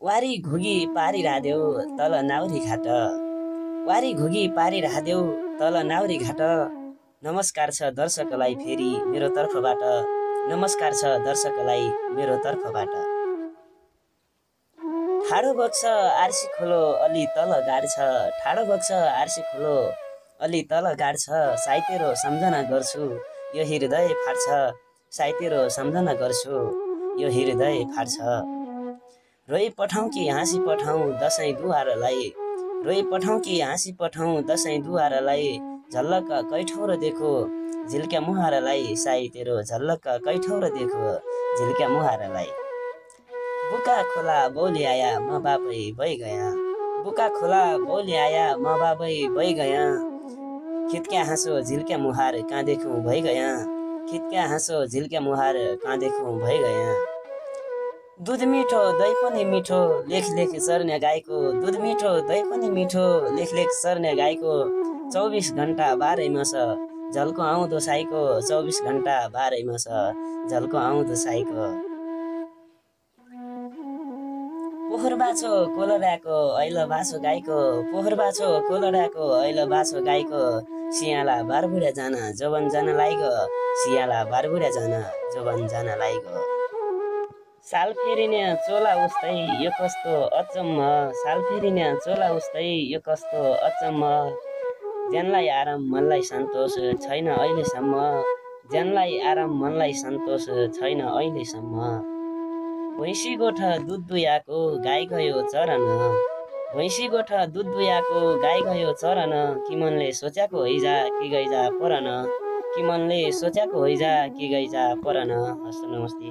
वारी घुगी पारी रादेऊ तल नाउरी घाट वारी घुगी पारी रादेऊ तल नाउरी घाट नमस्कार छ दर्शकलाई फेरि मेरो तर्फबाट नमस्कार छ दर्शकलाई मेरो तर्फबाट ठाडो बग्छ आरसी खोलो अलि तल गाड्छ ठाडो बग्छ आरसी खोलो अलि तल गाड्छ साई तेरो सम्झना गर्छु यो हृदय फाट्छ साई तेरो सम्झना गर्छु यो हृदय फाट्छ रोइ पठाउँ कि हाँसी पठाउँ दसैँ दुवारलाई रोइ पठाउँ कि हाँसी पठाउँ दसैँ दुवारलाई झल्लक कैठौरो देखो झिल्क्या मुहारलाई साई तेरो झल्लक कैठौरो देखो झिल्क्या मुहारलाई बुका खोला बौली आया म बाबै भइ गया बुका खोला बौली आया म बाबै भइ गया खित्क्या हाँसो झिल्क्या मुहार कहाँ देखौँ भइ गया खित्क्या हाँसो झिल्क्या मुहार कहाँ देखौँ भइ गया दूध मिठो दही पनि मिठो लेख लेख सर्ने गाईको दूध मिठो दही पनि मिठो लेख लेख सर्ने गाईको 24 घण्टा 12 मास झल्को आउँदो साईको 24 घण्टा 12 मास झल्को आउँदो साईको पोखर बाछो कोलराको ऐल बाछो गाईको पोखर बाछो कोलराको ऐल बाछो गाईको सियाला बारबुढा जान जोवन जान लाइगो सियाला बारबुढा जान जोवन जान लाइगो साल फेरिने चोला उस्तै यो कस्तो अचम्म साल फेरिने चोला उस्तै यो कस्तो अचम्म ज्यानलाई आराम मनलाई सन्तोष छैन अहिलेसम्म ज्यानलाई आराम मनलाई सन्तोष छैन अहिलेसम्म भैँसी गोठ दुध दुयाको गाई गयो चरन भैँसी गोठ दुध दुयाको गाई गयो चरन कि मनले सोच्याको हैजा कि गइजा परन कि मनले सोच्याको हैजा कि गइजा परन हस् नमस्ते।